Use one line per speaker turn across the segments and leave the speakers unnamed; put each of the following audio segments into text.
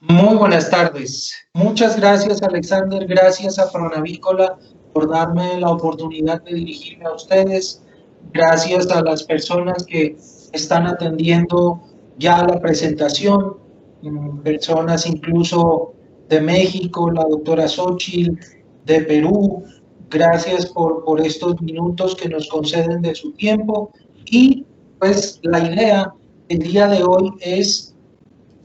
Muy buenas tardes. Muchas gracias, Alexander. Gracias a Pronavícola por darme la oportunidad de dirigirme a ustedes. Gracias a las personas que están atendiendo ya la presentación, personas incluso de México, la doctora Xochitl, de Perú. Gracias por estos minutos que nos conceden de su tiempo. Y pues la idea el día de hoy es,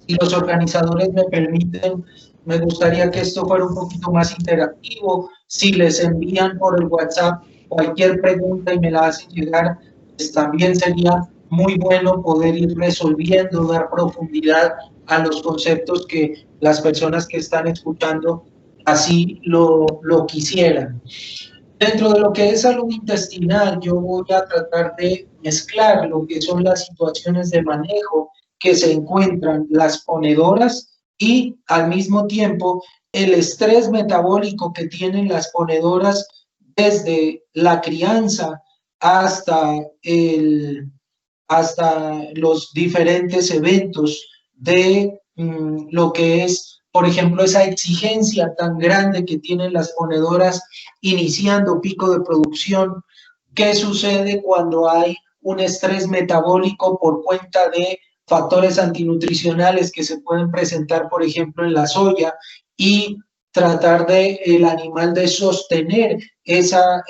si los organizadores me permiten, me gustaría que esto fuera un poquito más interactivo. Si les envían por el WhatsApp cualquier pregunta y me la hacen llegar, pues también sería muy bueno poder ir resolviendo, dar profundidad a los conceptos que las personas que están escuchando así lo quisieran. Dentro de lo que es salud intestinal, yo voy a tratar de mezclar lo que son las situaciones de manejo que se encuentran las ponedoras y al mismo tiempo el estrés metabólico que tienen las ponedoras desde la crianza hasta, hasta los diferentes eventos de lo que es, por ejemplo, esa exigencia tan grande que tienen las ponedoras iniciando pico de producción. ¿Qué sucede cuando hay un estrés metabólico por cuenta de factores antinutricionales que se pueden presentar, por ejemplo, en la soya, y tratar de el animal de sostener esa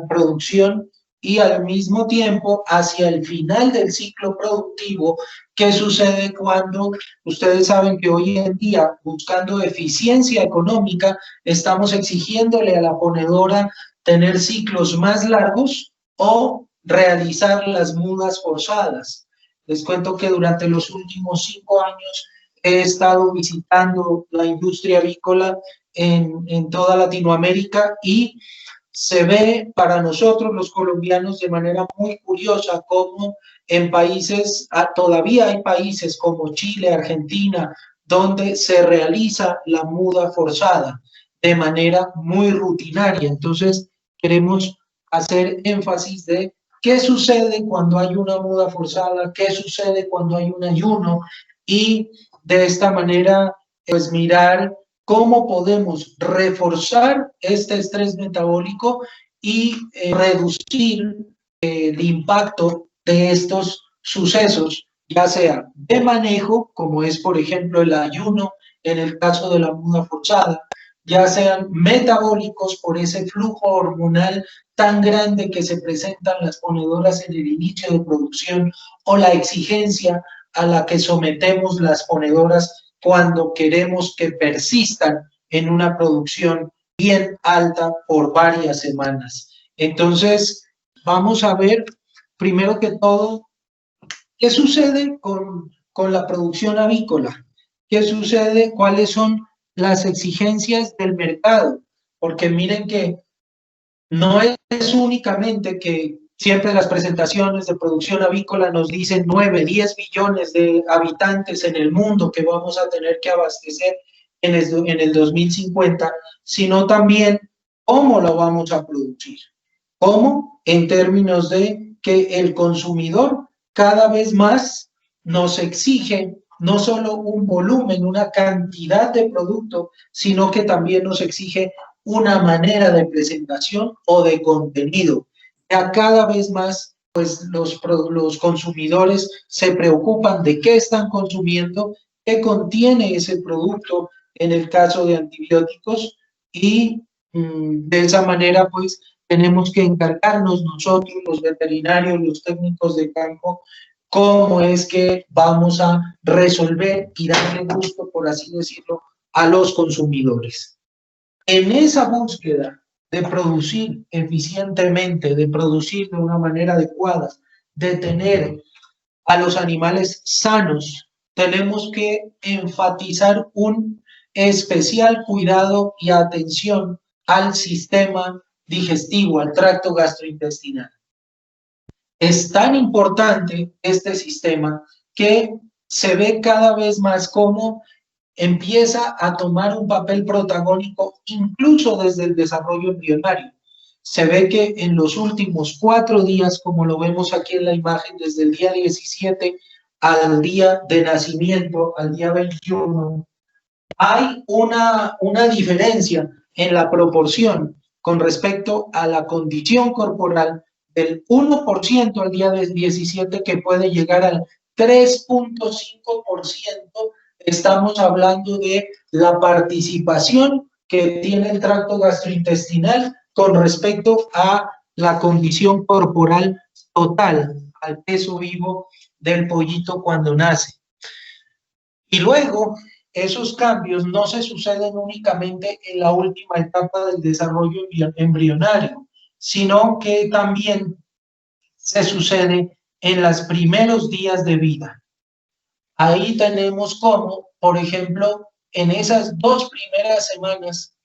producción? Y al mismo tiempo, hacia el final del ciclo productivo, ¿qué sucede cuando ustedes saben que hoy en día, buscando eficiencia económica, estamos exigiéndole a la ponedora tener ciclos más largos o realizar las mudas forzadas? Les cuento que durante los últimos 5 años he estado visitando la industria avícola en toda Latinoamérica, y se ve para nosotros los colombianos de manera muy curiosa cómo en países, todavía hay países como Chile, Argentina, donde se realiza la muda forzada de manera muy rutinaria. Entonces, queremos hacer énfasis de qué sucede cuando hay una muda forzada, qué sucede cuando hay un ayuno, y de esta manera, pues mirar cómo podemos reforzar este estrés metabólico y reducir el impacto de estos sucesos, ya sea de manejo, como es por ejemplo el ayuno en el caso de la muda forzada, ya sean metabólicos por ese flujo hormonal tan grande que se presentan las ponedoras en el inicio de producción, o la exigencia a la que sometemos las ponedoras cuando queremos que persistan en una producción bien alta por varias semanas. Entonces, vamos a ver, primero que todo, qué sucede con la producción avícola, qué sucede, cuáles son las exigencias del mercado, porque miren que no es únicamente que siempre las presentaciones de producción avícola nos dicen 9, 10 billones de habitantes en el mundo que vamos a tener que abastecer en el 2050, sino también cómo lo vamos a producir. ¿Cómo? En términos de que el consumidor cada vez más nos exige no solo un volumen, una cantidad de producto, sino que también nos exige una manera de presentación o de contenido. Ya cada vez más, pues los consumidores se preocupan de qué están consumiendo, qué contiene ese producto en el caso de antibióticos, y de esa manera, pues tenemos que encargarnos nosotros, los veterinarios, los técnicos de campo, cómo es que vamos a resolver y darle gusto, por así decirlo, a los consumidores. En esa búsqueda de producir eficientemente, de producir de una manera adecuada, de tener a los animales sanos, tenemos que enfatizar un especial cuidado y atención al sistema digestivo, al tracto gastrointestinal. Es tan importante este sistema que se ve cada vez más como empieza a tomar un papel protagónico incluso desde el desarrollo embrionario. Se ve que en los últimos 4 días, como lo vemos aquí en la imagen, desde el día 17 al día de nacimiento, al día 21, Hay una diferencia en la proporción con respecto a la condición corporal del 1% al día 17 que puede llegar al 3.5%. Estamos hablando de la participación que tiene el tracto gastrointestinal con respecto a la condición corporal total, al peso vivo del pollito cuando nace. Y luego, esos cambios no se suceden únicamente en la última etapa del desarrollo embrionario, sino que también se sucede en los primeros días de vida. Ahí tenemos como, por ejemplo, en esas 2 primeras semanas,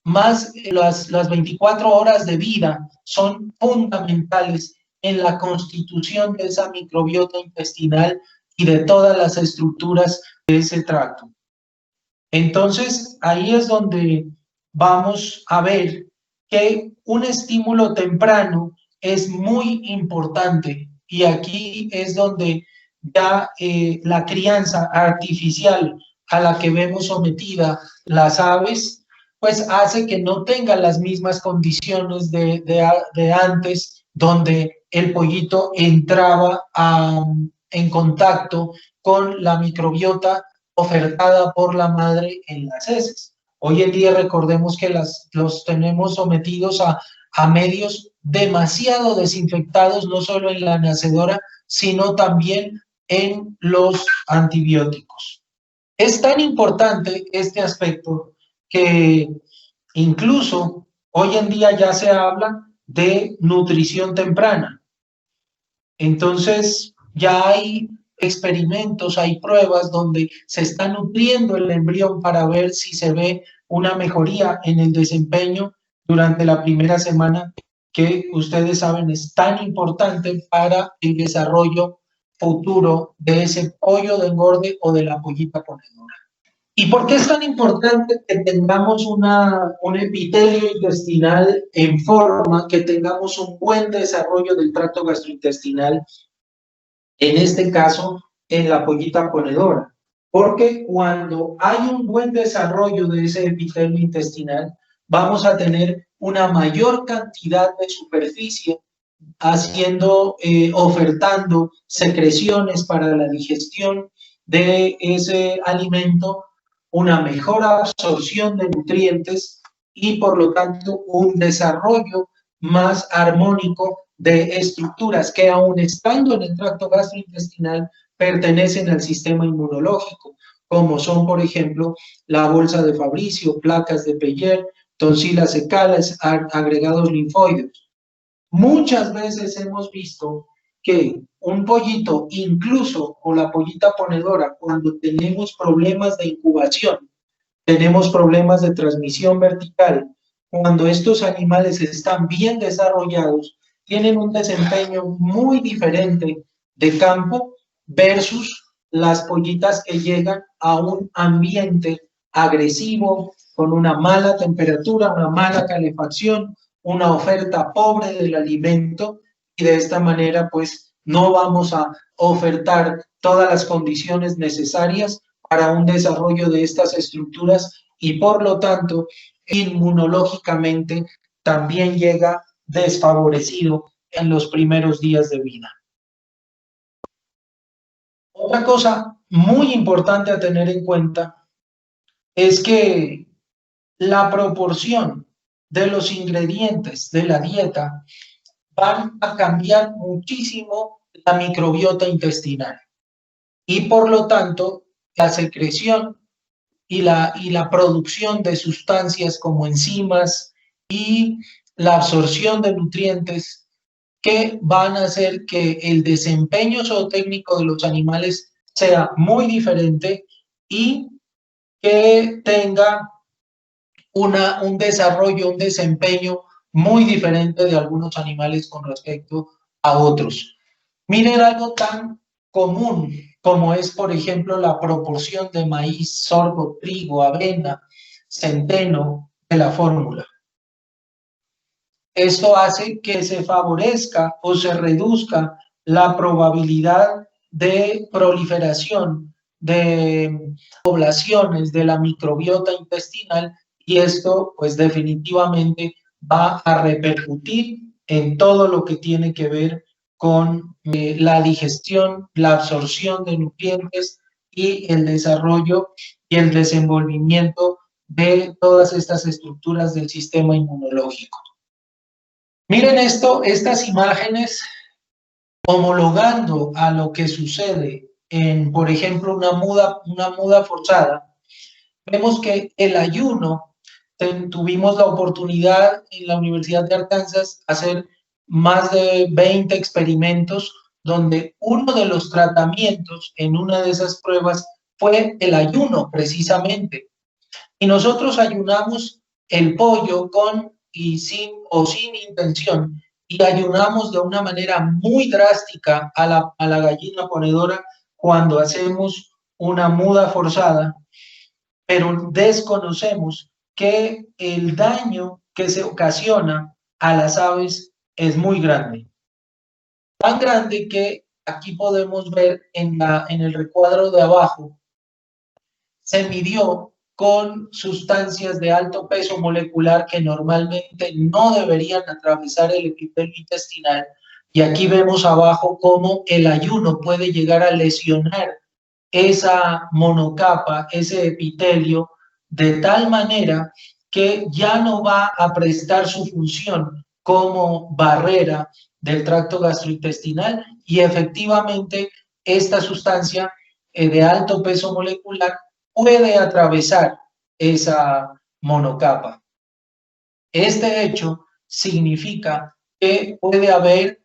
más las 24 horas de vida son fundamentales en la constitución de esa microbiota intestinal y de todas las estructuras de ese tracto. Entonces, ahí es donde vamos a ver que un estímulo temprano es muy importante y aquí es donde ya la crianza artificial a la que vemos sometida las aves, pues hace que no tengan las mismas condiciones de antes, donde el pollito entraba en contacto con la microbiota ofertada por la madre en las heces. Hoy en día recordemos que los tenemos sometidos a medios demasiado desinfectados, no solo en la nacedora, sino también en los antibióticos. Es tan importante este aspecto que incluso hoy en día ya se habla de nutrición temprana. Entonces, ya hay experimentos, hay pruebas donde se está nutriendo el embrión para ver si se ve una mejoría en el desempeño durante la primera semana, que ustedes saben es tan importante para el desarrollo futuro de ese pollo de engorde o de la pollita ponedora. ¿Y por qué es tan importante que tengamos un epitelio intestinal en forma, que tengamos un buen desarrollo del tracto gastrointestinal? En este caso, en la pollita ponedora, porque cuando hay un buen desarrollo de ese epitelio intestinal, vamos a tener una mayor cantidad de superficie ofertando secreciones para la digestión de ese alimento, una mejor absorción de nutrientes y por lo tanto un desarrollo más armónico de estructuras que aún estando en el tracto gastrointestinal pertenecen al sistema inmunológico, como son por ejemplo la bolsa de Fabricio, placas de Peyer, tonsilas secales, agregados linfoides. Muchas veces hemos visto que un pollito, incluso o la pollita ponedora, cuando tenemos problemas de incubación, tenemos problemas de transmisión vertical, cuando estos animales están bien desarrollados, tienen un desempeño muy diferente de campo versus las pollitas que llegan a un ambiente agresivo, con una mala temperatura, una mala calefacción, una oferta pobre del alimento, y de esta manera pues no vamos a ofertar todas las condiciones necesarias para un desarrollo de estas estructuras y por lo tanto inmunológicamente también llega desfavorecido en los primeros días de vida. Otra cosa muy importante a tener en cuenta es que la proporción de los ingredientes de la dieta van a cambiar muchísimo la microbiota intestinal y por lo tanto la secreción y la producción de sustancias como enzimas y la absorción de nutrientes que van a hacer que el desempeño zootécnico de los animales sea muy diferente y que tenga un desarrollo, un desempeño muy diferente de algunos animales con respecto a otros. Miren algo tan común como es, por ejemplo, la proporción de maíz, sorgo, trigo, avena, centeno de la fórmula. Esto hace que se favorezca o se reduzca la probabilidad de proliferación de poblaciones de la microbiota intestinal, y esto pues definitivamente va a repercutir en todo lo que tiene que ver con la digestión, la absorción de nutrientes y el desarrollo y el desenvolvimiento de todas estas estructuras del sistema inmunológico. Miren esto, estas imágenes homologando a lo que sucede en, por ejemplo, una muda forzada. Vemos que el ayuno, tuvimos la oportunidad en la Universidad de Arkansas hacer más de 20 experimentos donde uno de los tratamientos en una de esas pruebas fue el ayuno, precisamente. Y nosotros ayunamos el pollo con y sin intención, y ayunamos de una manera muy drástica a la gallina ponedora cuando hacemos una muda forzada, pero desconocemos que el daño que se ocasiona a las aves es muy grande. Tan grande que aquí podemos ver en el recuadro de abajo, se midió con sustancias de alto peso molecular que normalmente no deberían atravesar el epitelio intestinal. Y aquí vemos abajo cómo el ayuno puede llegar a lesionar esa monocapa, ese epitelio, de tal manera que ya no va a prestar su función como barrera del tracto gastrointestinal, y efectivamente esta sustancia de alto peso molecular puede atravesar esa monocapa. Este hecho significa que puede haber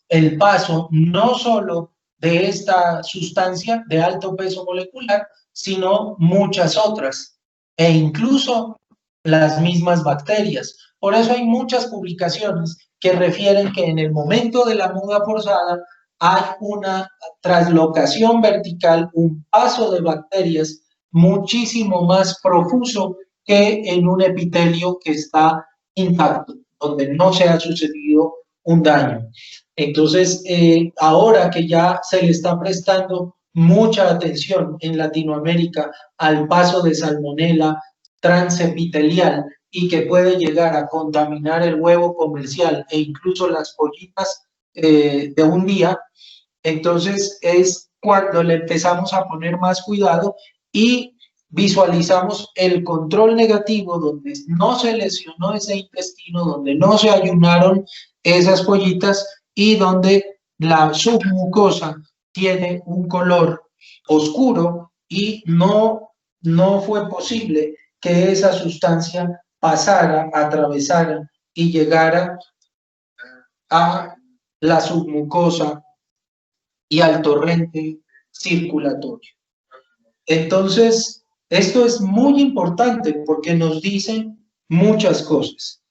el paso no solo de esta sustancia de alto peso molecular, sino muchas otras, e incluso las mismas bacterias. Por eso hay muchas publicaciones que refieren que en el momento de la muda forzada hay una traslocación vertical, un paso de bacterias muchísimo más profuso que en un epitelio que está intacto, donde no se ha sucedido un daño. Entonces, ahora que ya se le está prestando mucha atención en Latinoamérica al paso de salmonela transepitelial y que puede llegar a contaminar el huevo comercial e incluso las pollitas de un día, entonces es cuando le empezamos a poner más cuidado y visualizamos el control negativo donde no se lesionó ese intestino, donde no se ayunaron esas pollitas y donde la submucosa tiene un color oscuro y no fue posible que esa sustancia pasara, atravesara y llegara a la submucosa y al torrente circulatorio. Entonces, esto es muy importante porque nos dice muchas cosas.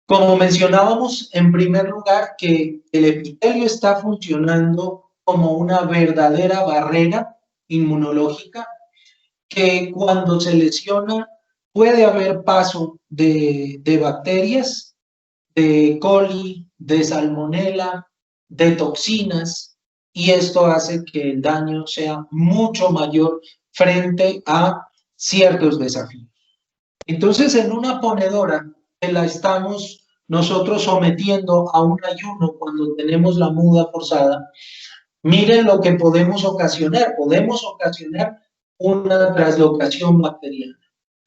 Como mencionábamos, en primer lugar, que el epitelio está funcionando como una verdadera barrera inmunológica, que cuando se lesiona puede haber paso de bacterias, de coli, de salmonela, de toxinas, y esto hace que el daño sea mucho mayor frente a ciertos desafíos. Entonces, en una ponedora que la estamos nosotros sometiendo a un ayuno cuando tenemos la muda forzada, miren lo que podemos ocasionar. Podemos ocasionar una translocación bacteriana.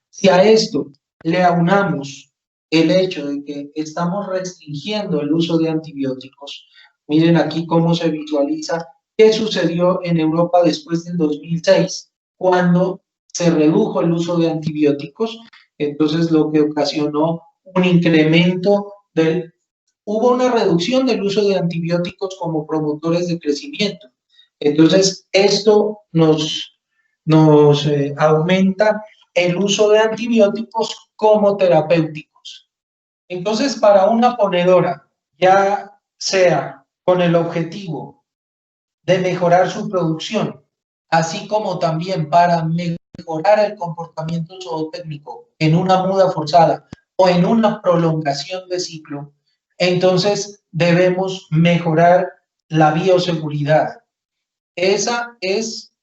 Si a esto le aunamos el hecho de que estamos restringiendo el uso de antibióticos, miren aquí cómo se visualiza qué sucedió en Europa después del 2006, cuando se redujo el uso de antibióticos. Entonces, lo que ocasionó un incremento hubo una reducción del uso de antibióticos como promotores de crecimiento. Entonces, esto nos aumenta el uso de antibióticos como terapéuticos. Entonces, para una ponedora, ya sea con el objetivo de mejorar su producción, así como también para mejorar el comportamiento zootécnico en una muda forzada o en una prolongación de ciclo, entonces debemos mejorar la bioseguridad. Esa es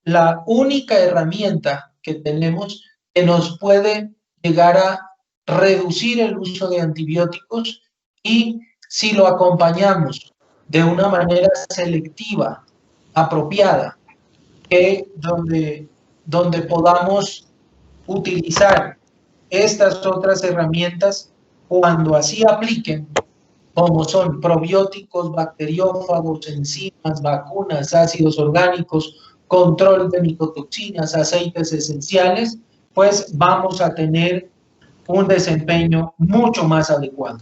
la única herramienta que tenemos que nos puede llegar a reducir el uso de antibióticos, y si lo acompañamos de una manera selectiva, apropiada, que donde podamos utilizar estas otras herramientas cuando así apliquen, como son probióticos, bacteriófagos, enzimas, vacunas, ácidos orgánicos, control de micotoxinas, aceites esenciales, pues vamos a tener un desempeño mucho más adecuado.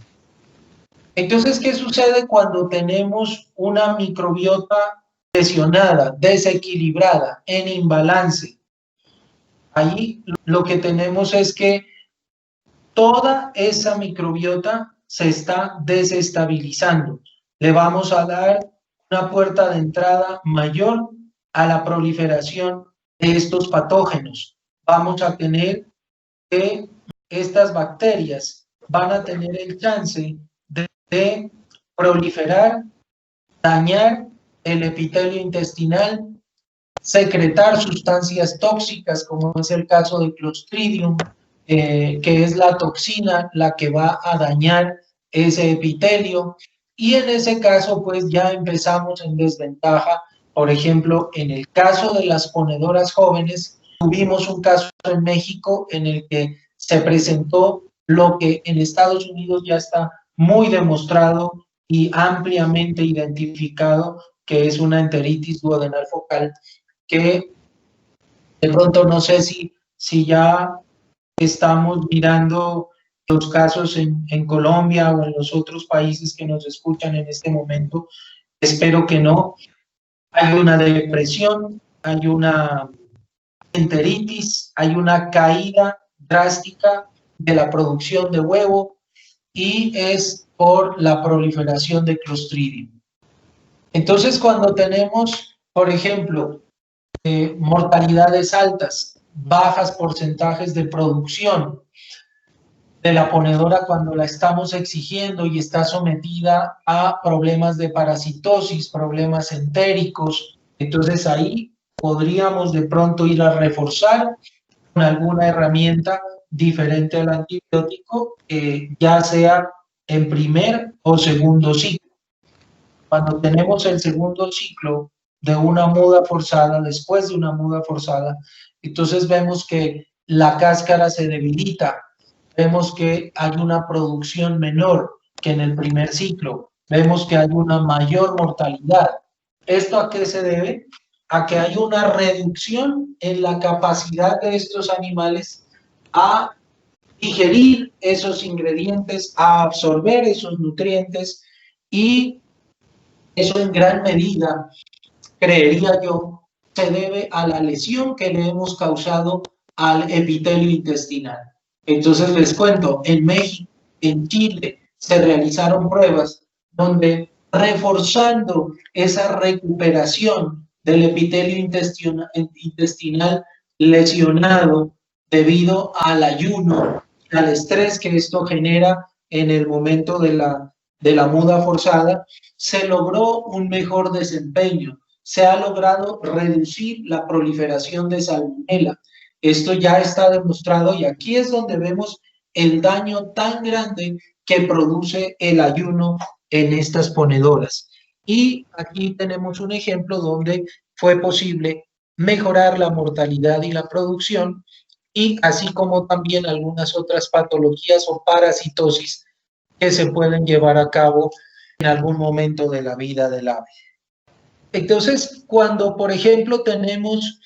Entonces, ¿qué sucede cuando tenemos una microbiota lesionada, desequilibrada, en imbalance? Ahí lo que tenemos es que toda esa microbiota se está desestabilizando. Le vamos a dar una puerta de entrada mayor a la proliferación de estos patógenos. Vamos a tener que estas bacterias van a tener el chance de proliferar, dañar el epitelio intestinal, secretar sustancias tóxicas, como es el caso de Clostridium, que es la toxina la que va a dañar ese epitelio, y en ese caso pues ya empezamos en desventaja. Por ejemplo, en el caso de las ponedoras jóvenes, tuvimos un caso en México en el que se presentó lo que en Estados Unidos ya está muy demostrado y ampliamente identificado, que es una enteritis duodenal focal, que de pronto no sé si ya estamos mirando los casos en Colombia o en los otros países que nos escuchan en este momento. Espero que no. Hay una depresión, hay una enteritis, hay una caída drástica de la producción de huevo, y es por la proliferación de Clostridium. Entonces, cuando tenemos, por ejemplo, mortalidades altas, bajas porcentajes de producción de la ponedora cuando la estamos exigiendo y está sometida a problemas de parasitosis, problemas entéricos, entonces ahí podríamos de pronto ir a reforzar con alguna herramienta diferente al antibiótico, ya sea en primer o segundo ciclo. Cuando tenemos el segundo ciclo de una muda forzada, después de una muda forzada, entonces vemos que la cáscara se debilita, vemos que hay una producción menor que en el primer ciclo, vemos que hay una mayor mortalidad. ¿Esto a qué se debe? A que hay una reducción en la capacidad de estos animales a digerir esos ingredientes, a absorber esos nutrientes, y eso en gran medida, creería yo, se debe a la lesión que le hemos causado al epitelio intestinal. Entonces les cuento, en México, en Chile, se realizaron pruebas donde, reforzando esa recuperación del epitelio intestinal lesionado debido al ayuno, al estrés que esto genera en el momento de la muda forzada, se logró un mejor desempeño. Se ha logrado reducir la proliferación de salmonela. Esto ya está demostrado, y aquí es donde vemos el daño tan grande que produce el ayuno en estas ponedoras. Y aquí tenemos un ejemplo donde fue posible mejorar la mortalidad y la producción, y así como también algunas otras patologías o parasitosis que se pueden llevar a cabo en algún momento de la vida del ave. Entonces, cuando, por ejemplo, tenemos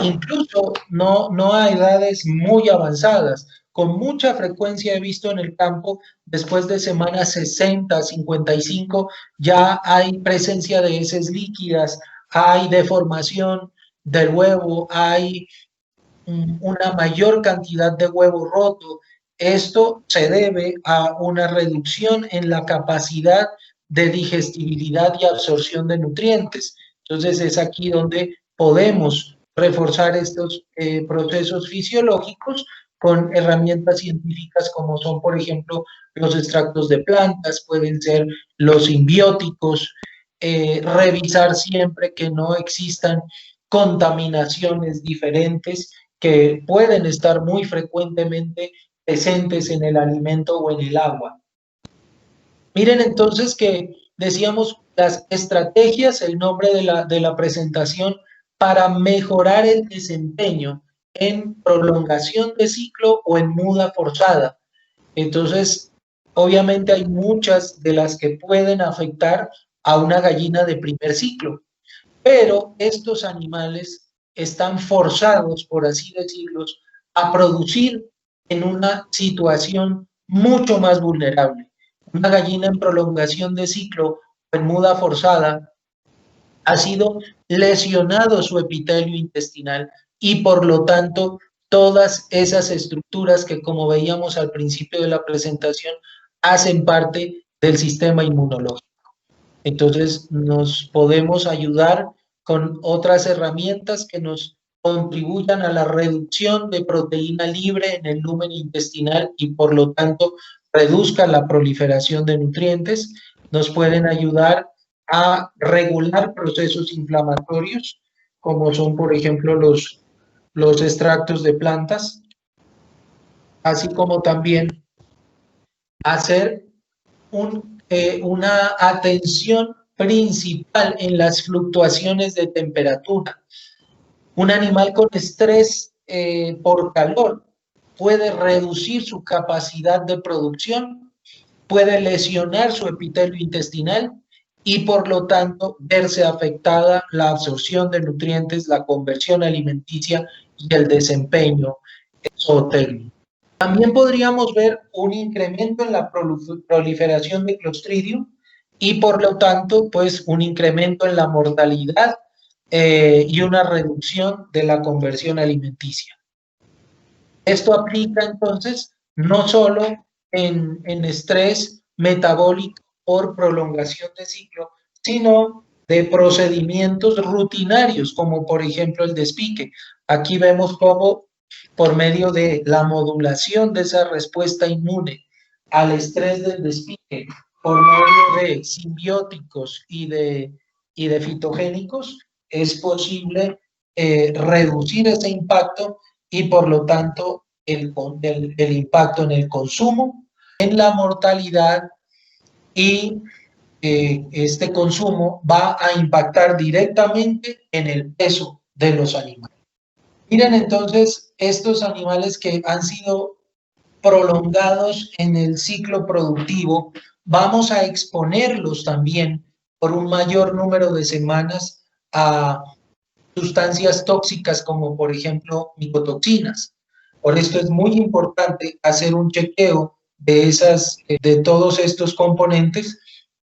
incluso no a edades muy avanzadas, con mucha frecuencia he visto en el campo, después de semanas 60, 55, ya hay presencia de heces líquidas, hay deformación del huevo, hay una mayor cantidad de huevo roto. Esto se debe a una reducción en la capacidad de digestibilidad y absorción de nutrientes. Entonces es aquí donde podemos reforzar estos procesos fisiológicos con herramientas científicas como son, por ejemplo, los extractos de plantas, pueden ser los simbióticos, revisar siempre que no existan contaminaciones diferentes que pueden estar muy frecuentemente presentes en el alimento o en el agua. Miren entonces que decíamos las estrategias, el nombre de la presentación, para mejorar el desempeño en prolongación de ciclo o en muda forzada. Entonces, obviamente hay muchas de las que pueden afectar a una gallina de primer ciclo, pero estos animales están forzados, por así decirlo, a producir en una situación mucho más vulnerable. Una gallina en prolongación de ciclo o en muda forzada ha sido lesionado su epitelio intestinal y por lo tanto todas esas estructuras que, como veíamos al principio de la presentación, hacen parte del sistema inmunológico. Entonces nos podemos ayudar con otras herramientas que nos contribuyan a la reducción de proteína libre en el lumen intestinal y por lo tanto reduzca la proliferación de nutrientes. Nos pueden ayudar a regular procesos inflamatorios, como son, por ejemplo, los extractos de plantas, así como también hacer una atención principal en las fluctuaciones de temperatura. Un animal con estrés por calor puede reducir su capacidad de producción, puede lesionar su epitelio intestinal y por lo tanto verse afectada la absorción de nutrientes, la conversión alimenticia y el desempeño zootécnico. También podríamos ver un incremento en la proliferación de Clostridium y por lo tanto, pues un incremento en la mortalidad y una reducción de la conversión alimenticia. Esto aplica entonces no solo en estrés metabólico por prolongación de ciclo, sino de procedimientos rutinarios, como por ejemplo el despique. Aquí vemos cómo por medio de la modulación de esa respuesta inmune al estrés del despique, por medio de simbióticos y de fitogénicos, es posible reducir ese impacto y por lo tanto el impacto en el consumo, en la mortalidad y este consumo va a impactar directamente en el peso de los animales. Miren entonces estos animales que han sido prolongados en el ciclo productivo, vamos a exponerlos también por un mayor número de semanas a sustancias tóxicas como por ejemplo micotoxinas. Por esto es muy importante hacer un chequeo de todos estos componentes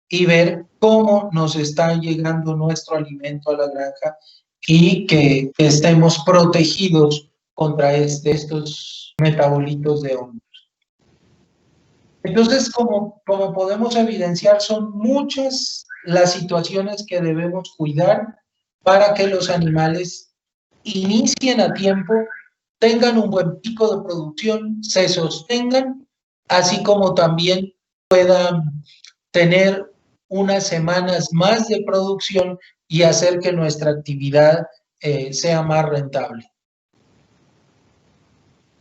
y ver cómo nos está llegando nuestro alimento a la granja y que estemos protegidos contra estos metabolitos de hongos. Entonces, como podemos evidenciar, son muchas las situaciones que debemos cuidar para que los animales inicien a tiempo, tengan un buen pico de producción, se sostengan, así como también puedan tener unas semanas más de producción y hacer que nuestra actividad sea más rentable.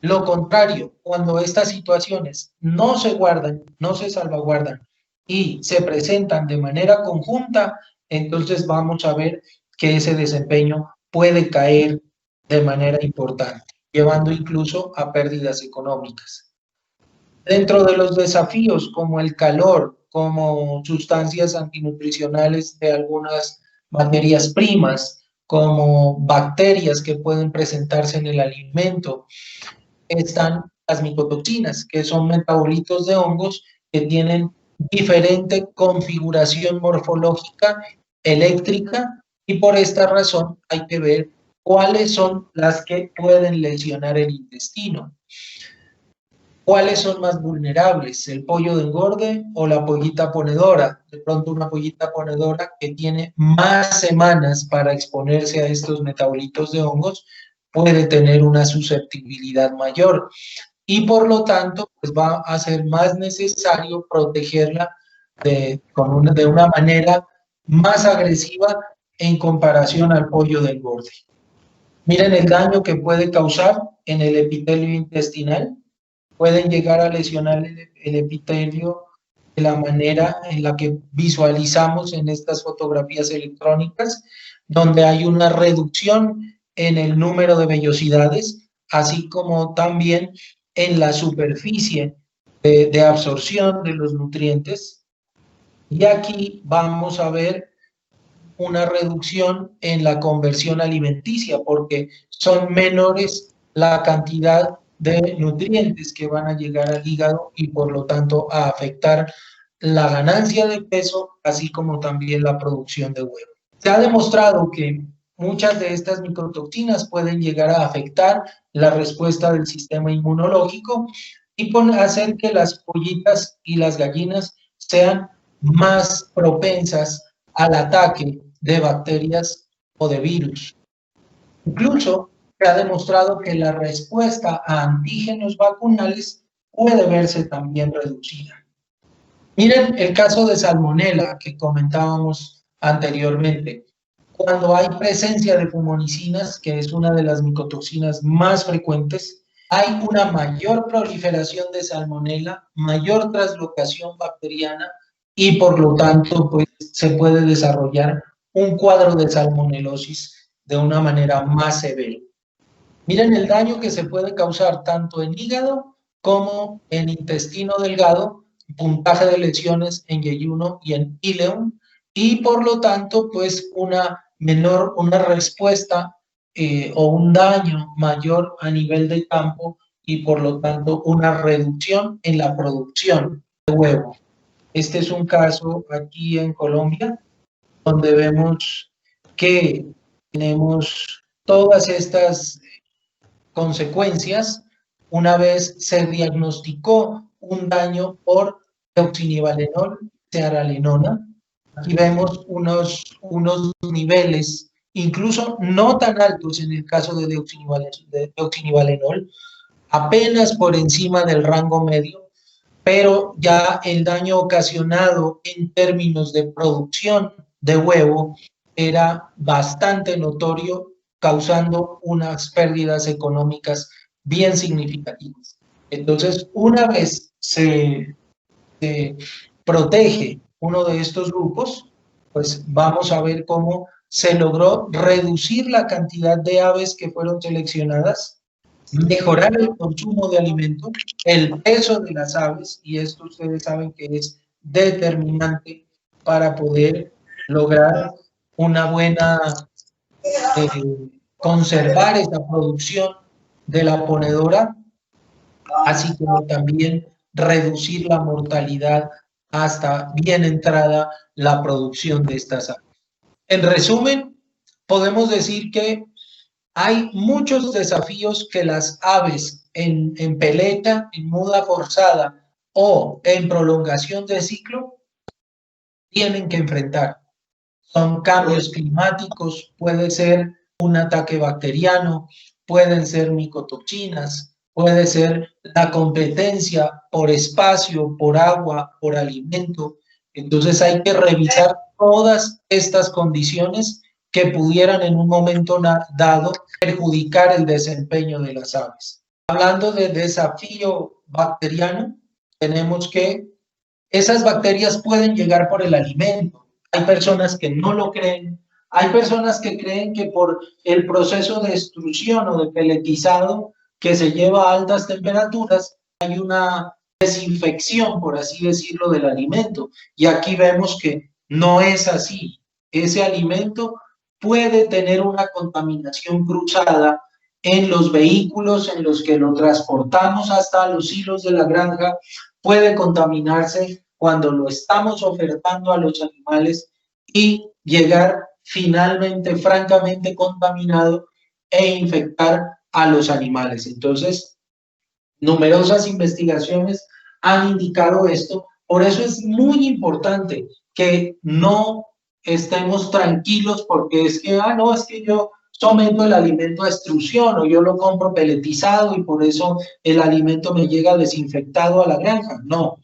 Lo contrario, cuando estas situaciones no se guardan, no se salvaguardan y se presentan de manera conjunta, entonces vamos a ver que ese desempeño puede caer de manera importante, llevando incluso a pérdidas económicas. Dentro de los desafíos como el calor, como sustancias antinutricionales de algunas materias primas, como bacterias que pueden presentarse en el alimento, están las micotoxinas, que son metabolitos de hongos que tienen diferente configuración morfológica, eléctrica, y por esta razón hay que ver cuáles son las que pueden lesionar el intestino. ¿Cuáles son más vulnerables? ¿El pollo de engorde o la pollita ponedora? De pronto una pollita ponedora que tiene más semanas para exponerse a estos metabolitos de hongos puede tener una susceptibilidad mayor y por lo tanto pues va a ser más necesario protegerla de una manera más agresiva en comparación al pollo de engorde. Miren el daño que puede causar en el epitelio intestinal. Pueden llegar a lesionar el epitelio de la manera en la que visualizamos en estas fotografías electrónicas, donde hay una reducción en el número de vellosidades, así como también en la superficie de absorción de los nutrientes. Y aquí vamos a ver una reducción en la conversión alimenticia, porque son menores la cantidad de nutrientes que van a llegar al hígado y por lo tanto a afectar la ganancia de peso, así como también la producción de huevo. Se ha demostrado que muchas de estas microtoxinas pueden llegar a afectar la respuesta del sistema inmunológico y hacer que las pollitas y las gallinas sean más propensas al ataque de bacterias o de virus. Incluso se ha demostrado que la respuesta a antígenos vacunales puede verse también reducida. Miren el caso de Salmonella que comentábamos anteriormente. Cuando hay presencia de fumonicinas, que es una de las micotoxinas más frecuentes, hay una mayor proliferación de Salmonella, mayor translocación bacteriana y por lo tanto pues, se puede desarrollar un cuadro de salmonelosis de una manera más severa. Miren el daño que se puede causar tanto en hígado como en intestino delgado, puntaje de lesiones en yeyuno y en ileum, y por lo tanto, pues una respuesta o un daño mayor a nivel de campo y por lo tanto una reducción en la producción de huevo. Este es un caso aquí en Colombia, donde vemos que tenemos todas estas consecuencias una vez se diagnosticó un daño por deoxinivalenol, cearalenona. Aquí vemos unos niveles, incluso no tan altos en el caso de deoxinivalenol, apenas por encima del rango medio, pero ya el daño ocasionado en términos de producción de huevo era bastante notorio, causando unas pérdidas económicas bien significativas. Entonces, una vez se protege uno de estos grupos, pues vamos a ver cómo se logró reducir la cantidad de aves que fueron seleccionadas, mejorar el consumo de alimento, el peso de las aves, y esto ustedes saben que es determinante para poder lograr una buena, conservar esa producción de la ponedora, así como también reducir la mortalidad hasta bien entrada la producción de estas aves. En resumen, podemos decir que hay muchos desafíos que las aves en peleta, en muda forzada o en prolongación de ciclo tienen que enfrentar. Son cambios climáticos, puede ser un ataque bacteriano, pueden ser micotoxinas, puede ser la competencia por espacio, por agua, por alimento. Entonces hay que revisar todas estas condiciones que pudieran en un momento dado perjudicar el desempeño de las aves. Hablando de desafío bacteriano, tenemos que esas bacterias pueden llegar por el alimento. Hay personas que no lo creen, hay personas que creen que por el proceso de extrusión o de peletizado que se lleva a altas temperaturas, hay una desinfección, por así decirlo, del alimento. Y aquí vemos que no es así. Ese alimento puede tener una contaminación cruzada en los vehículos en los que lo transportamos hasta los hilos de la granja, puede contaminarse cuando lo estamos ofertando a los animales y llegar finalmente francamente contaminado e infectar a los animales. Entonces, numerosas investigaciones han indicado esto. Por eso es muy importante que no estemos tranquilos porque es que, no, es que yo someto el alimento a extrusión o yo lo compro peletizado y por eso el alimento me llega desinfectado a la granja. No,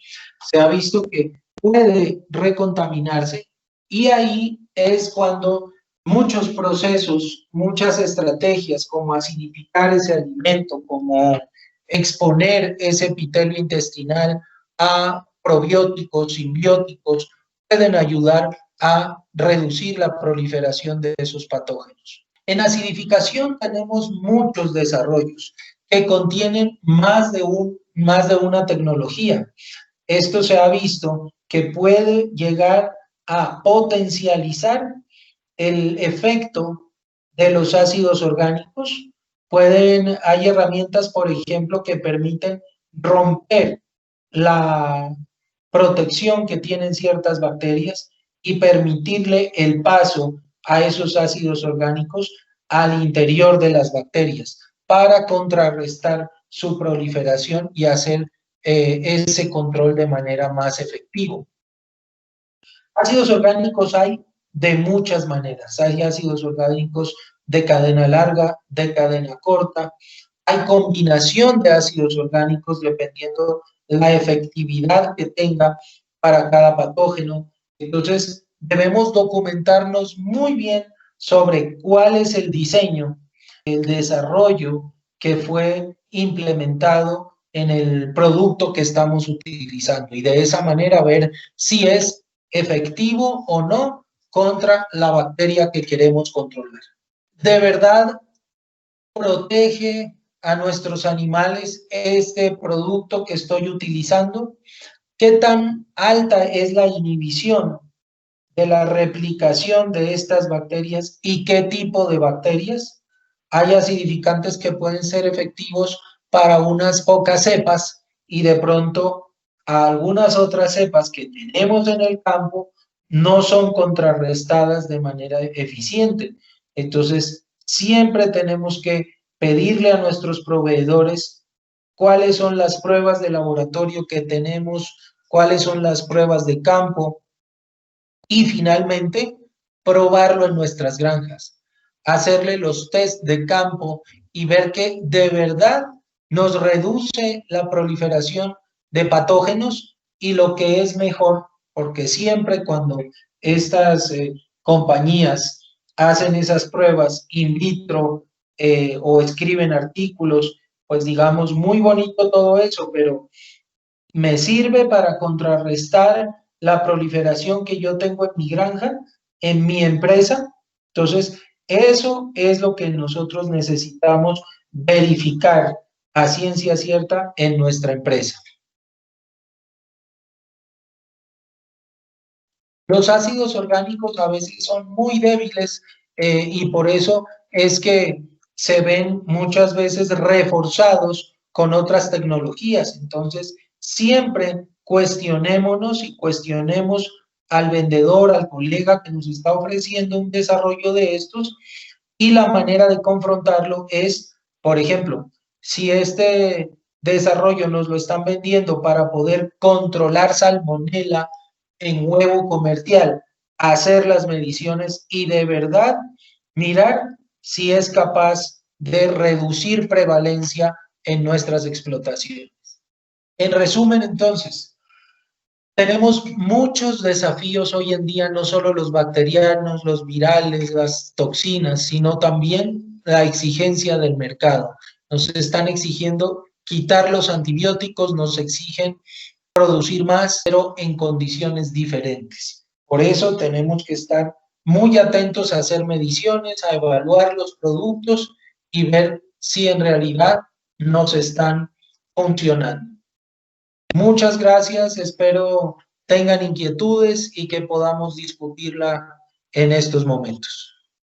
se ha visto que puede recontaminarse y ahí es cuando muchos procesos, muchas estrategias, como acidificar ese alimento, como exponer ese epitelio intestinal a probióticos, simbióticos, pueden ayudar a reducir la proliferación de esos patógenos. En acidificación tenemos muchos desarrollos que contienen más de una tecnología. Esto se ha visto que puede llegar a potencializar el efecto de los ácidos orgánicos. Hay herramientas, por ejemplo, que permiten romper la protección que tienen ciertas bacterias y permitirle el paso a esos ácidos orgánicos al interior de las bacterias para contrarrestar su proliferación y hacer ese control de manera más efectiva. Ácidos orgánicos hay de muchas maneras. Hay ácidos orgánicos de cadena larga, de cadena corta. Hay combinación de ácidos orgánicos dependiendo la efectividad que tenga para cada patógeno. Entonces, debemos documentarnos muy bien sobre cuál es el diseño, el desarrollo que fue implementado en el producto que estamos utilizando y de esa manera ver si es efectivo o no contra la bacteria que queremos controlar. ¿De verdad protege a nuestros animales este producto que estoy utilizando? ¿Qué tan alta es la inhibición de la replicación de estas bacterias y qué tipo de bacterias? Hay acidificantes que pueden ser efectivos para unas pocas cepas y de pronto algunas otras cepas que tenemos en el campo no son contrarrestadas de manera eficiente. Entonces, siempre tenemos que pedirle a nuestros proveedores cuáles son las pruebas de laboratorio que tenemos, cuáles son las pruebas de campo y finalmente probarlo en nuestras granjas, hacerle los test de campo y ver que de verdad nos reduce la proliferación de patógenos y lo que es mejor, porque siempre cuando estas compañías hacen esas pruebas in vitro o escriben artículos, pues digamos muy bonito todo eso, pero me sirve para contrarrestar la proliferación que yo tengo en mi granja, en mi empresa. Entonces, eso es lo que nosotros necesitamos verificar a ciencia cierta en nuestra empresa. Los ácidos orgánicos a veces son muy débiles y por eso es que se ven muchas veces reforzados con otras tecnologías. Entonces, siempre cuestionémonos y cuestionemos al vendedor, al colega que nos está ofreciendo un desarrollo de estos y la manera de confrontarlo es, por ejemplo, si este desarrollo nos lo están vendiendo para poder controlar salmonela en huevo comercial, hacer las mediciones y de verdad mirar si es capaz de reducir prevalencia en nuestras explotaciones. En resumen, entonces, tenemos muchos desafíos hoy en día, no solo los bacterianos, los virales, las toxinas, sino también la exigencia del mercado. Nos están exigiendo quitar los antibióticos, nos exigen producir más, pero en condiciones diferentes. Por eso tenemos que estar muy atentos a hacer mediciones, a evaluar los productos y ver si en realidad nos están funcionando. Muchas gracias, espero tengan inquietudes y que podamos discutirla en estos momentos.